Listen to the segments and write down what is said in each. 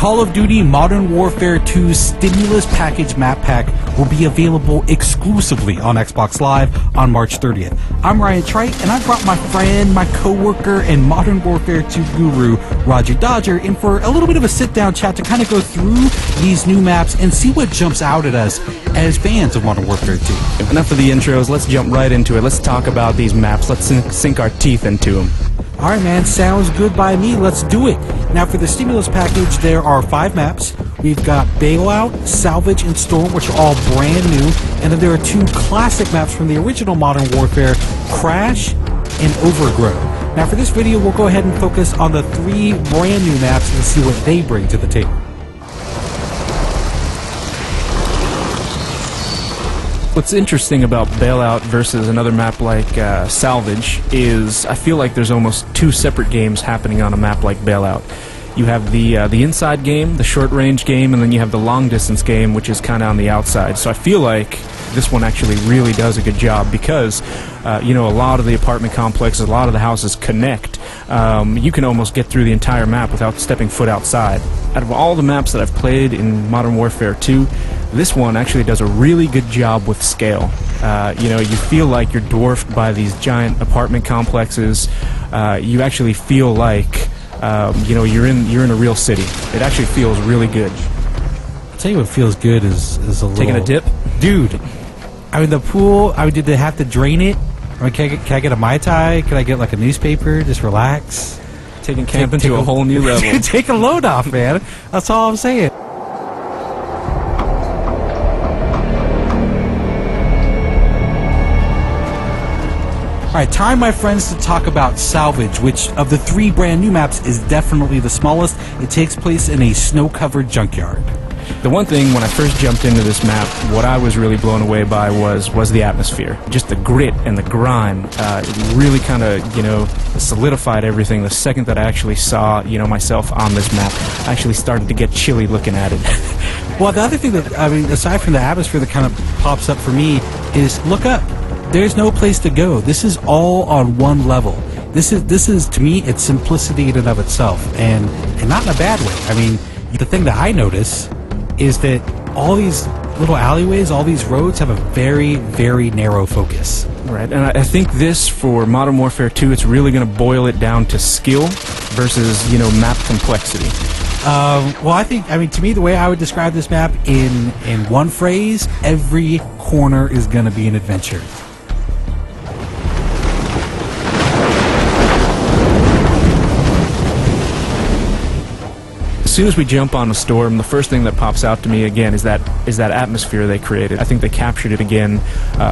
Call of Duty Modern Warfare 2 Stimulus Package Map Pack will be available exclusively on Xbox Live on March 30th. I'm Ryan Trite, and I brought my friend, my co-worker, and Modern Warfare 2 guru, Roger Dodger, in for a little bit of a sit-down chat to kind of go through these new maps and see what jumps out at us as fans of Modern Warfare 2. Enough of the intros, let's jump right into it. Let's talk about these maps. Let's sink our teeth into them. Alright man, sounds good by me. Let's do it. Now for the Stimulus Package, there are 5 maps. We've got Bailout, Salvage, and Storm, which are all brand new. And then there are 2 classic maps from the original Modern Warfare, Crash and Overgrown. Now for this video, we'll go ahead and focus on the 3 brand new maps and see what they bring to the table. What's interesting about Bailout versus another map like Salvage is I feel like there's almost 2 separate games happening on a map like Bailout. You have the inside game, the short-range game, and then you have the long-distance game, which is kind of on the outside. So I feel like this one actually really does a good job because, you know, a lot of the apartment complexes, a lot of the houses connect. You can almost get through the entire map without stepping foot outside. Out of all the maps that I've played in Modern Warfare 2, this one actually does a really good job with scale. You know, you feel like you're dwarfed by these giant apartment complexes. You actually feel like, you know, you're in a real city. It actually feels really good. I'll tell you what feels good is a little... Taking a dip? Dude, I mean, the pool, I mean, did they have to drain it? I mean, can I get a Mai Tai? Can I get like a newspaper? Just relax? Taking camping to a whole new level. Take a load off, man. That's all I'm saying. Alright, time, my friends, to talk about Salvage, which of the 3 brand new maps is definitely the smallest. It takes place in a snow-covered junkyard. The one thing when I first jumped into this map, what I was really blown away by was the atmosphere. Just the grit and the grime. It really kind of, you know, solidified everything. The second that I actually saw, you know, myself on this map, I actually started to get chilly looking at it. Well, the other thing that, I mean, aside from the atmosphere that kind of pops up for me is look up. There's no place to go. This is all on one level. This is to me, it's simplicity in and of itself, and not in a bad way. I mean, the thing that I notice is that all these little alleyways, all these roads have a very, very narrow focus. Right, and I think this, for Modern Warfare 2, it's really going to boil it down to skill versus, you know, map complexity. Well, I mean, to me, the way I would describe this map in one phrase, every corner is going to be an adventure. As soon as we jump on a Storm, the first thing that pops out to me again is that atmosphere they created. I think they captured it again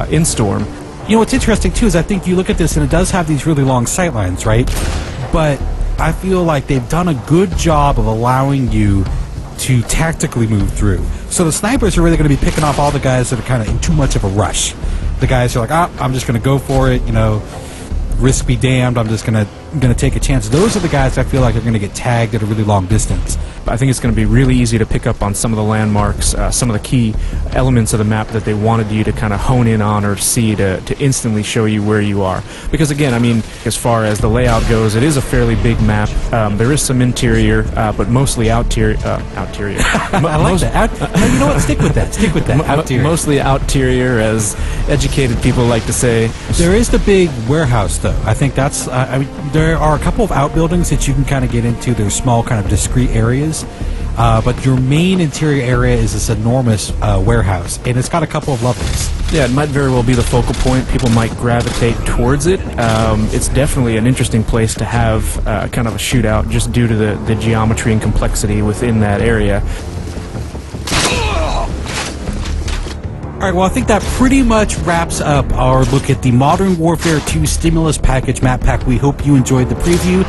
in Storm. You know what's interesting too is I think you look at this and it does have these really long sightlines, right? But I feel like they've done a good job of allowing you to tactically move through. So the snipers are really going to be picking off all the guys that are kind of in too much of a rush. The guys who are like, I'm just going to go for it, you know, risk be damned, I'm just gonna take a chance. Those are the guys I feel like are going to get tagged at a really long distance. I think it's going to be really easy to pick up on some of the landmarks, some of the key elements of the map that they wanted you to kind of hone in on or see to instantly show you where you are. Because again, I mean, as far as the layout goes, it is a fairly big map. There is some interior, but mostly outerior. I like that. No, you know what? Stick with that. Stick with that. Outerior. Mostly outerior, as educated people like to say. There is the big warehouse, though. I think that's. I mean, there are a couple of outbuildings that you can kind of get into. They're small, kind of discrete areas. But your main interior area is this enormous warehouse, and it's got a couple of levels. Yeah, it might very well be the focal point. People might gravitate towards it. It's definitely an interesting place to have kind of a shootout just due to the geometry and complexity within that area. Alright, well I think that pretty much wraps up our look at the Modern Warfare 2 Stimulus Package Map Pack. We hope you enjoyed the preview,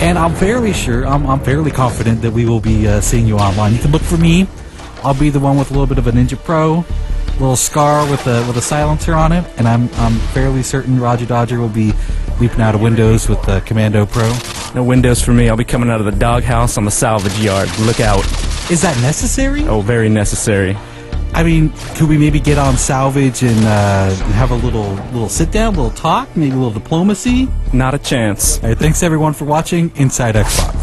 and I'm fairly sure, I'm fairly confident that we will be seeing you online. You can look for me. I'll be the one with a little bit of a Ninja Pro, a little scar with a silencer on it, and I'm fairly certain Roger Dodger will be leaping out of windows with the Commando Pro. No windows for me. I'll be coming out of the doghouse on the salvage yard. Look out. Is that necessary? Oh, very necessary. I mean, could we maybe get on Salvage and have a little sit-down, a little talk, maybe a little diplomacy? Not a chance. All right, thanks everyone for watching Inside Xbox.